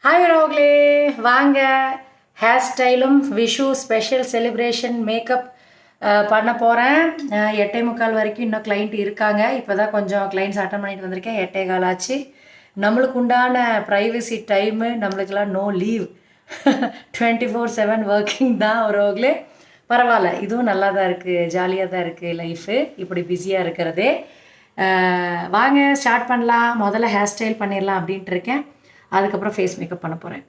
Hi ரோக்லே, வாங்க hair ஸ்டைலும் விஷு ஸ்பெஷல் செலிப்ரேஷன் மேக்கப் பண்ண போகிறேன். 8:45 வரைக்கும் இன்னும் கிளைண்ட் இருக்காங்க. இப்போ தான் கொஞ்சம் கிளைண்ட்ஸ் அட்டன் பண்ணிட்டு வந்திருக்கேன். 8:15 ஆச்சு. நம்மளுக்கு உண்டான ப்ரைவசி டைமு, நம்மளுக்கெல்லாம் நோ லீவ். 24/7 ஒர்க்கிங் தான் ரோக்லே. பரவாயில்ல, இதுவும் நல்லா தான் இருக்குது, ஜாலியாக தான் இருக்குது லைஃபு, இப்படி பிஸியாக இருக்கிறதே. வாங்க ஸ்டார்ட் பண்ணலாம். முதல்ல ஹேர் ஸ்டைல் பண்ணிடலாம் அப்படின்ட்டு இருக்கேன். அதுக்கப்புறம் ஃபேஸ் மேக்கப் பண்ண போகிறேன்.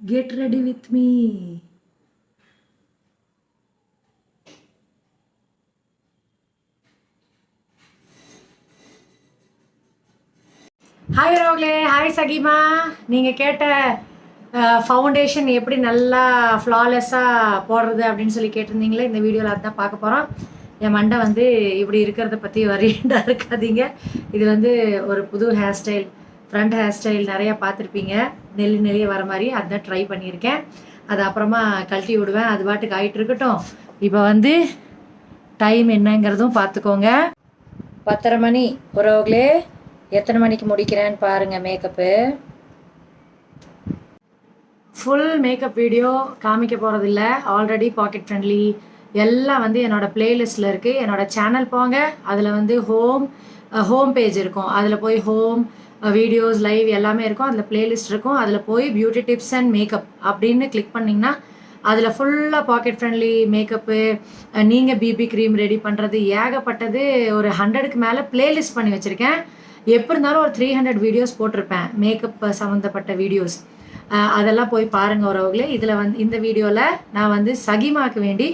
Get ready with me. Hi ரோக்லே, ஹாய் சகிமா. நீங்கள் கேட்ட ஃபவுண்டேஷன் எப்படி நல்லா ஃப்ளாலெஸ்ஸாக போடுறது அப்படின்னு சொல்லி கேட்டிருந்தீங்களே, இந்த வீடியோவில் அதுதான் பார்க்க போகிறோம். என் மண்டை வந்து இப்படி இருக்கிறத பற்றி வரிண்டாக இருக்காதீங்க. இது வந்து ஒரு புது hair style, front hair style நிறையா பார்த்துருப்பீங்க, நெல்லிய வர மாதிரி. அதுதான் ட்ரை பண்ணியிருக்கேன். அது அப்புறமா கழட்டி விடுவேன், அது பாட்டுக்கு ஆகிட்டு இருக்கட்டும். இப்போ வந்து டைம் என்னங்கிறதும் பார்த்துக்கோங்க. 10:30 மணி. ரோக்லே, எத்தனை மணிக்கு முடிக்கிறேன்னு பாருங்கள் மேக்கப்பு. ஃபுல் மேக்கப் வீடியோ காமிக்க போகிறதில்ல, ஆல்ரெடி பாக்கெட் ஃப்ரெண்ட்லி எல்லாம் வந்து என்னோடய ப்ளேலிஸ்ட்டில் இருக்குது. என்னோடய சேனல் போங்க, அதில் வந்து ஹோம் பேஜ் இருக்கும். அதில் போய் ஹோம் வீடியோஸ் லைவ் எல்லாமே இருக்கும். அதில் ப்ளேலிஸ்ட் இருக்கும். அதில் போய் பியூட்டி டிப்ஸ் அண்ட் மேக்கப் அப்படின்னு கிளிக் பண்ணிங்கன்னா அதில் ஃபுல்லாக பாக்கெட் ஃப்ரெண்ட்லி மேக்கப்பு, நீங்கள் பிபி க்ரீம் ரெடி பண்ணுறது, ஏகப்பட்டது. ஒரு 100க்கு மேலே ப்ளேலிஸ்ட் பண்ணி வச்சுருக்கேன். எப்படி இருந்தாலும் ஒரு 300 வீடியோஸ் போட்டிருப்பேன், மேக்கப் சம்மந்தப்பட்ட வீடியோஸ். அதெல்லாம் போய் பாருங்கள் உறவுகளே. இதில் வந்து இந்த வீடியோவில் நான் வந்து சகிமாக்கு வேண்டி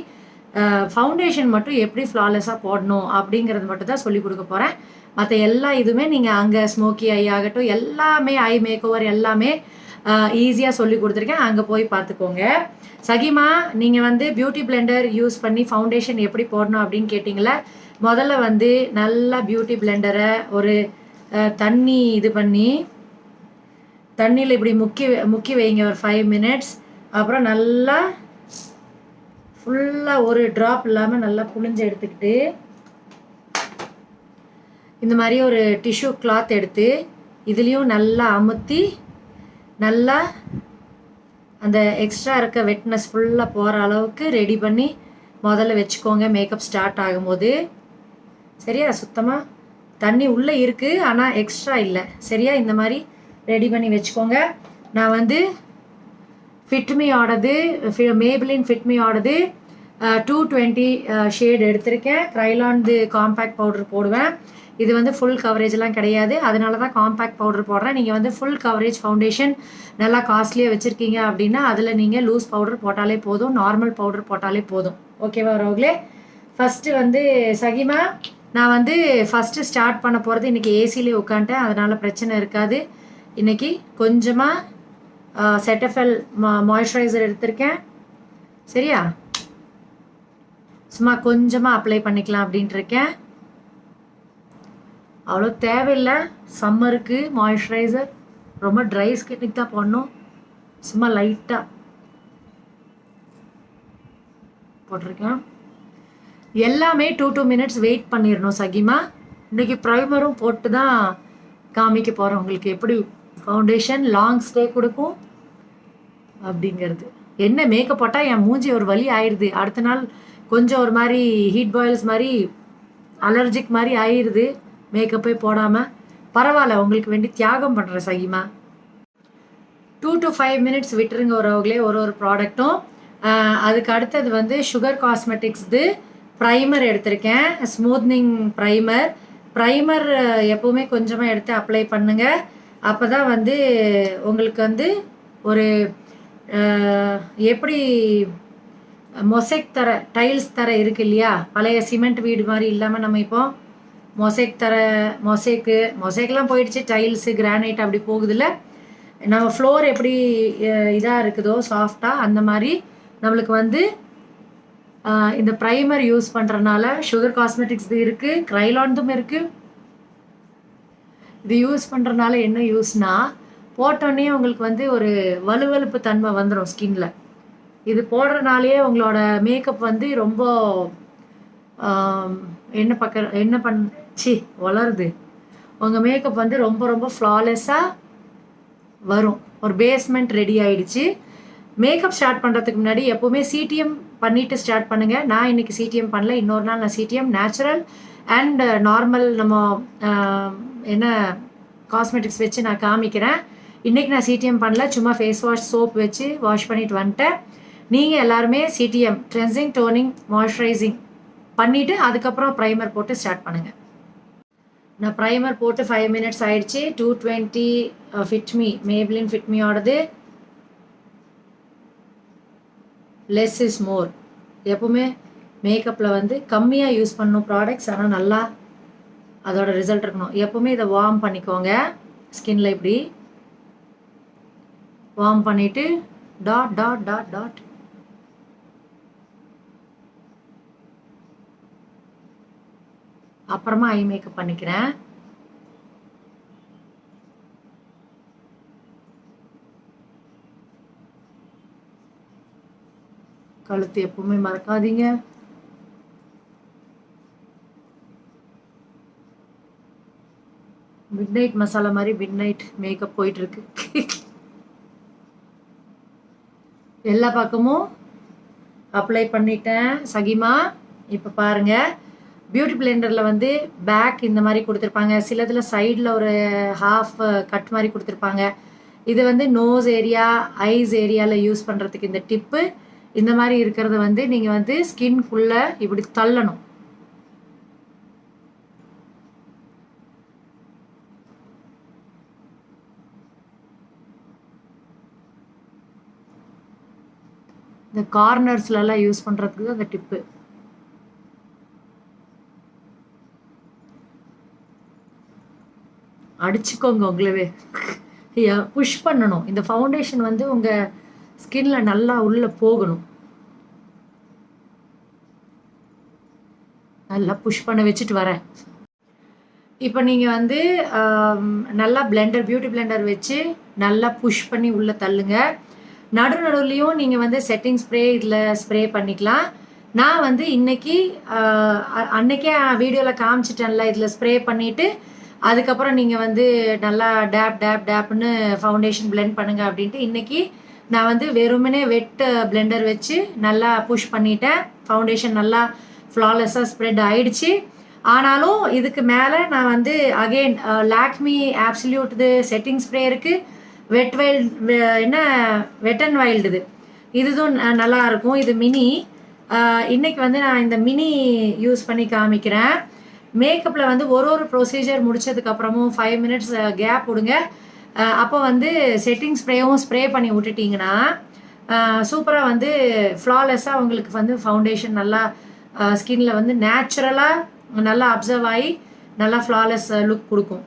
ஃபவுண்டேஷன் மட்டும் எப்படி ஃப்ளாலெஸ்ஸாக போடணும் அப்படிங்கிறது மட்டும் தான் சொல்லிக் கொடுக்க போகிறேன். மற்ற எல்லா இதுவுமே நீங்கள் அங்கே ஸ்மோக்கி ஐ ஆகட்டும், எல்லாமே ஐ மேக் ஓவர் எல்லாமே ஈஸியாக சொல்லி கொடுத்துருக்கேன், அங்கே போய் பார்த்துக்கோங்க. சகிமா, நீங்கள் வந்து பியூட்டி பிளெண்டர் யூஸ் பண்ணி ஃபவுண்டேஷன் எப்படி போடணும் அப்படின்னு கேட்டிங்களே. முதல்ல வந்து நல்லா பியூட்டி பிளெண்டரை ஒரு தண்ணி இது பண்ணி தண்ணியில் இப்படி முக்கி வைங்க ஒரு 5 மினிட்ஸ். அப்புறம் நல்லா ஃபுல்லாக ஒரு ட்ராப் இல்லாமல் நல்லா புழிஞ்சு எடுத்துக்கிட்டு இந்த மாதிரி ஒரு டிஷ்யூ கிளாத் எடுத்து இதுலேயும் நல்லா அமுத்தி நல்லா அந்த எக்ஸ்ட்ரா இருக்க வெட்னஸ் ஃபுல்லாக போகிற அளவுக்கு ரெடி பண்ணி முதல்ல வச்சுக்கோங்க மேக்கப் ஸ்டார்ட் ஆகும்போது. சரியா? சுத்தமாக தண்ணி உள்ளே இருக்குது, ஆனால் எக்ஸ்ட்ரா இல்லை. சரியா? இந்த மாதிரி ரெடி பண்ணி வச்சுக்கோங்க. நான் வந்து ஃபிட்மியோடது, மேபிளின் ஃபிட்மியோடது 220 ஷேட் எடுத்திருக்கேன். க்ரைலான்து காம்பேக்ட் பவுடர் போடுவேன். இது வந்து ஃபுல் கவரேஜ்லாம் கிடையாது, அதனால தான் காம்பேக்ட் பவுடர் போடுறேன். நீங்கள் வந்து ஃபுல் கவரேஜ் ஃபவுண்டேஷன் நல்லா காஸ்ட்லியாக வச்சுருக்கீங்க அப்படின்னா அதில் நீங்கள் லூஸ் பவுடர் போட்டாலே போதும், நார்மல் பவுடர் போட்டாலே போதும். ஓகேவா ரோக்லே? ஃபஸ்ட்டு வந்து சகிமா, நான் வந்து ஃபஸ்ட்டு ஸ்டார்ட் பண்ண போகிறது இன்றைக்கி ஏசிலே உட்காந்துட்டேன், அதனால் பிரச்சனை இருக்காது. இன்றைக்கி கொஞ்சமாக செட்டஃபெல் மாய்ஸ்சரைசர் எடுத்திருக்கேன். சரியா? சும்மா கொஞ்சமாக அப்ளை பண்ணிக்கலாம் அப்படின்ட்டு இருக்கேன். அவ்வளோ தேவையில்லை சம்மருக்கு மாய்ஸ்சரைசர், ரொம்ப ட்ரை ஸ்கின்னுக்கு தான் போடணும். சும்மா லைட்டாக போட்டிருக்கேன். எல்லாமே 2 மினிட்ஸ் வெயிட் பண்ணிடணும் சகிமா. இன்றைக்கி ப்ரைமரும் போட்டு தான் காமிக்க போகிறோம் உங்களுக்கு எப்படி ஃபவுண்டேஷன் லாங் ஸ்டே கொடுக்கும் அப்படிங்கிறது. என்ன மேக்கப் போட்டால் என் மூஞ்சி ஒரு வலி ஆயிடுது, அடுத்த நாள் கொஞ்சம் ஒரு மாதிரி ஹீட் பாயில்ஸ் மாதிரி அலர்ஜிக் மாதிரி ஆயிடுது மேக்கப்பே போடாமல். பரவாயில்ல, உங்களுக்கு வேண்டி தியாகம் பண்ணுறேன் சகிமா. 2 to 5 மினிட்ஸ் விட்டுருங்க ஒருவங்களே ஒரு ப்ராடக்ட்டும். அதுக்கு அடுத்தது வந்து சுகர் காஸ்மெட்டிக்ஸ்து ப்ரைமர் எடுத்திருக்கேன், ஸ்மூத்னிங் ப்ரைமர் எப்போவுமே கொஞ்சமாக எடுத்து அப்ளை பண்ணுங்கள். அப்போ தான் வந்து உங்களுக்கு வந்து ஒரு எப்படி மொசைக் தர, டைல்ஸ் தர இருக்கு இல்லையா, பழைய சிமெண்ட் வீடு மாதிரி இல்லாமல் நம்ம இப்போ மொசைக் தர, மொசைக்கெலாம் போயிடுச்சு, டைல்ஸு கிரானைட் அப்படி போகுதுல்ல. நம்ம ஃப்ளோர் எப்படி இதாக இருக்குதோ சாஃப்டாக, அந்த மாதிரி நம்மளுக்கு வந்து இந்த ப்ரைமர் யூஸ் பண்ணுறதுனால சுகர் காஸ்மெட்டிக்ஸ் இருக்குது, க்ரைலான்தும் இருக்குது. இது யூஸ் பண்ணுறதுனால என்ன யூஸ்னால், போட்டோன்னே உங்களுக்கு வந்து ஒரு வலுவலுப்பு தன்மை வந்துடும் ஸ்கின்ல. இது போடுறனாலேயே உங்களோட மேக்கப் வந்து ரொம்ப என்ன பண்ணி வளருது. உங்கள் மேக்கப் வந்து ரொம்ப ரொம்ப ஃப்ளாலெஸ்ஸாக வரும். ஒரு பேஸ்மெண்ட் ரெடி ஆயிடுச்சு. மேக்கப் ஸ்டார்ட் பண்ணுறதுக்கு முன்னாடி எப்போவுமே சிடிஎம் பண்ணிவிட்டு ஸ்டார்ட் பண்ணுங்கள். நான் இன்றைக்கி சிடிஎம் பண்ணல. இன்னொரு நாள் நான் சிடிஎம் நேச்சுரல் அண்ட் நார்மல் நம்ம என்ன காஸ்மெட்டிக்ஸ் வச்சு நான் காமிக்கிறேன். இன்றைக்கி நான் சிடிஎம் பண்ணல. சும்மா ஃபேஸ் வாஷ் சோப் வச்சு வாஷ் பண்ணிவிட்டு வந்துட்டேன். நீங்கள் எல்லாருமே சிடிஎம் கிளென்சிங் டோனிங் மாய்ஸ்சரைசிங் பண்ணிவிட்டு அதுக்கப்புறம் ப்ரைமர் போட்டு ஸ்டார்ட் பண்ணுங்கள். நான் ப்ரைமர் போட்டு 5 minutes ஆயிடுச்சு. 220 ஃபிட்மி மேப்ளின் ஃபிட்மியோடது லெஸ் இஸ் மோர். எப்போவுமே மேக்கப்பில் வந்து கம்மியாக யூஸ் பண்ணணும் ப்ராடக்ட்ஸ், ஆனால் நல்லா அதோட ரிசல்ட் இருக்கணும். எப்போவுமே இதை வார்ம் பண்ணிக்கோங்க. ஸ்கின்ல இப்படி வார்ம் பண்ணிவிட்டு டாட் டாட் டாட் டாட் அப்புறமா ஐ மேக்கப் பண்ணிக்கிறேன். கழுத்து எப்பவுமே மறக்காதீங்க. மிட் நைட் மசாலா மாதிரி மிட் நைட் மேக்கப் போயிட்டு இருக்கு. எல்லா பக்கமும் அப்ளை பண்ணிட்டேன் சகிமா. இப்போ பாருங்க, பியூட்டி பிளெண்டரில் வந்து பேக் இந்த மாதிரி கொடுத்துருப்பாங்க. சிலதில் சைடில் ஒரு ஹாஃப் கட் மாதிரி கொடுத்துருப்பாங்க. இது வந்து நோஸ் ஏரியா ஐஸ் ஏரியாவில் யூஸ் பண்ணுறதுக்கு இந்த டிப்பு. இந்த மாதிரி இருக்கிறத வந்து நீங்கள் வந்து ஸ்கின்குள்ளே இப்படி தள்ளணும். இந்த கார்னர்ஸ்லலாம் யூஸ் பண்ணுறதுக்கு அந்த டிப்பு. அடிச்சுக்கோங்க உங்களவே. புஷ் பண்ணணும். இந்த ஃபவுண்டேஷன் வந்து உங்கள் ஸ்கின்ல நல்லா உள்ளே போகணும். நல்லா புஷ் பண்ண வச்சுட்டு வரேன். இப்போ நீங்கள் வந்து நல்லா பிளெண்டர் பியூட்டி பிளெண்டர் வச்சு நல்லா புஷ் பண்ணி உள்ளே தள்ளுங்க. நடுவுலையும் நீங்கள் வந்து செட்டிங் ஸ்ப்ரே இதில் ஸ்ப்ரே பண்ணிக்கலாம். நான் வந்து இன்னைக்கு அன்னைக்கே வீடியோவில் காமிச்சிட்டேன்ல, இதில் ஸ்ப்ரே பண்ணிவிட்டு அதுக்கப்புறம் நீங்கள் வந்து நல்லா டேப் டேப் டேப்னு ஃபவுண்டேஷன் பிளெண்ட் பண்ணுங்க அப்படின்ட்டு இன்னைக்கு நான் வந்து வெறுமனே வெட் பிளெண்டர் வச்சு நல்லா புஷ் பண்ணிட்டேன். ஃபவுண்டேஷன் நல்லா ஃப்ளாலெஸ்ஸாக ஸ்ப்ரெட் ஆயிடுச்சு. ஆனாலும் இதுக்கு மேலே நான் வந்து again Lakme absolute setting spray இருக்குது. வெட் வைல்டு என்ன வெட் அண்ட் வைல்டு இதுவும் நல்லா இருக்கும். இது மினி. இன்னைக்கு வந்து நான் இந்த மினி யூஸ் பண்ணி காமிக்கிறேன். மேக்கப்பில் வந்து ஒரு ப்ரொசீஜர் முடிச்சதுக்கப்புறமும் 5 minutes கேப் விடுங்க. அப்போ வந்து செட்டிங் ஸ்ப்ரேவும் ஸ்ப்ரே பண்ணி விட்டுட்டிங்கன்னா சூப்பராக வந்து ஃப்ளாலெஸ்ஸாக உங்களுக்கு வந்து ஃபவுண்டேஷன் நல்லா ஸ்கின்ல வந்து நேச்சுரலாக நல்லா அப்சர்வ் ஆகி நல்லா ஃப்ளாலெஸ் லுக் கொடுக்கும்.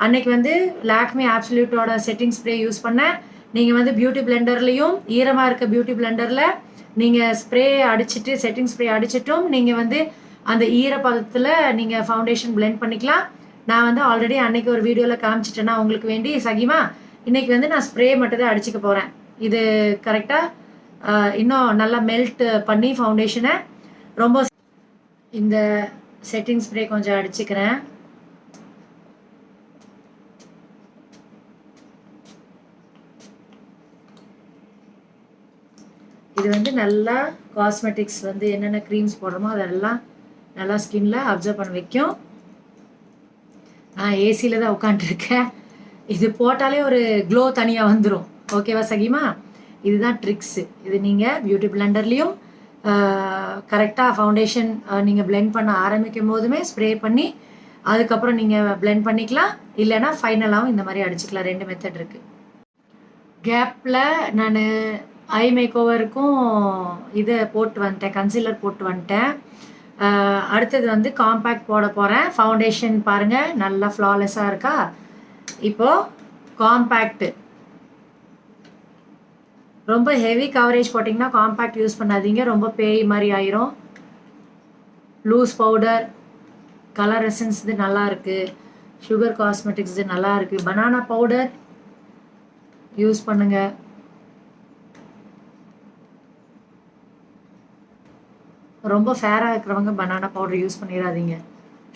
அன்னைக்கு வந்து லாக்மி ஆப்சல்யூட்டோட செட்டிங் ஸ்ப்ரே யூஸ் பண்ணேன். நீங்கள் வந்து பியூட்டி பிளெண்டர்லேயும் ஈரமாக இருக்க பியூட்டி பிளெண்டரில் நீங்கள் ஸ்ப்ரே அடிச்சுட்டு செட்டிங் ஸ்ப்ரே அடிச்சிட்டும் நீங்கள் வந்து அந்த ஈரப்பதத்தில் நீங்கள் ஃபவுண்டேஷன் பிளெண்ட் பண்ணிக்கலாம். நான் வந்து ஆல்ரெடி அன்னைக்கு ஒரு வீடியோவில் காமிச்சிட்டேன்னா உங்களுக்கு வேண்டி சகிமா. இன்னைக்கு வந்து நான் ஸ்ப்ரே மட்டும் தான் அடிச்சுக்க போகிறேன். இது கரெக்டாக இன்னும் நல்லா மெல்ட் பண்ணி ஃபவுண்டேஷனை ரொம்ப இந்த செட்டிங் ஸ்ப்ரே கொஞ்சம் அடிச்சுக்கிறேன். இது வந்து நல்லா காஸ்மெட்டிக்ஸ் வந்து என்னென்ன க்ரீம்ஸ் போடுறோமோ அதெல்லாம் நல்லா ஸ்கின்ல அப்சர்வ் பண்ண வைக்கும். நான் ஏசியில் தான் உட்காந்துருக்கேன். இது போட்டாலே ஒரு க்ளோ தனியாக வந்துடும். ஓகேவா சகிமா? இதுதான் ட்ரிக்ஸு. இது நீங்கள் பியூட்டி பிளெண்டர்லேயும் கரெக்டாக ஃபவுண்டேஷன் நீங்கள் பிளெண்ட் பண்ண ஆரம்பிக்கும் போதுமே ஸ்ப்ரே பண்ணி அதுக்கப்புறம் நீங்கள் பிளெண்ட் பண்ணிக்கலாம். இல்லைன்னா ஃபைனலாகவும் இந்த மாதிரி அடிச்சுக்கலாம். 2 மெத்தட் இருக்குது. கேப்பில் நான் ஐ மேக் ஓவருக்கும் இதை போட்டு வந்துட்டேன், கன்சீலர் போட்டு வந்துட்டேன். அடுத்தது வந்து காம்பேக்ட் போட போகிறேன். ஃபவுண்டேஷன் பாருங்கள் நல்லா ஃப்ளாலெஸ்ஸாக இருக்கா. இப்போது காம்பேக்ட்டு ரொம்ப ஹெவி கவரேஜ் போட்டிங்கன்னா காம்பேக்ட் யூஸ் பண்ணாதீங்க, ரொம்ப பேய் மாதிரி ஆயிரும். லூஸ் பவுடர் கலர் எசன்ஸ் இது நல்லா இருக்குது. சுகர் காஸ்மெட்டிக்ஸ் இது நல்லா இருக்குது. பனானா பவுடர் யூஸ் பண்ணுங்கள். ரொம்ப ஃபேராக இருக்கிறவங்க பனானா பவுடர் யூஸ் பண்ணிடாதீங்க.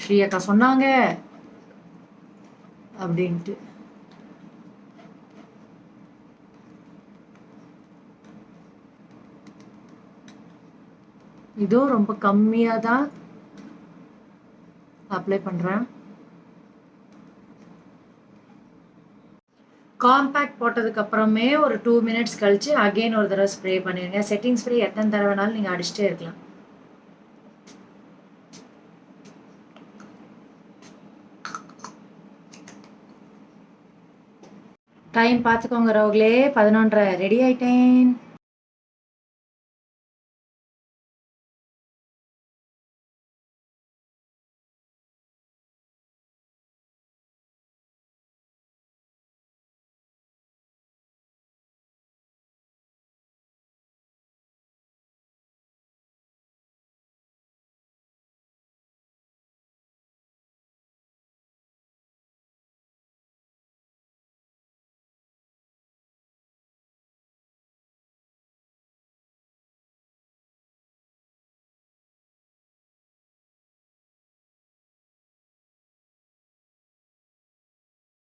ஸ்ரீ அக்கா சொன்னாங்க அப்படின்ட்டு. இதுவும் ரொம்ப கம்மியாக தான் அப்ளை பண்ணுறேன். காம்பேக்ட் போட்டதுக்கு அப்புறமே ஒரு 2 மினிட்ஸ் கழிச்சு அகைன் ஒரு தடவை ஸ்ப்ரே பண்ணிடுங்க. செட்டிங் ஸ்ப்ரே எத்தனை தடவைனாலும் நீங்கள் அடிச்சுட்டே இருக்கலாம். டைம் பார்த்துக்கோங்க ரோக்லே, 11:30. ரெடி ஆயிட்டேன்.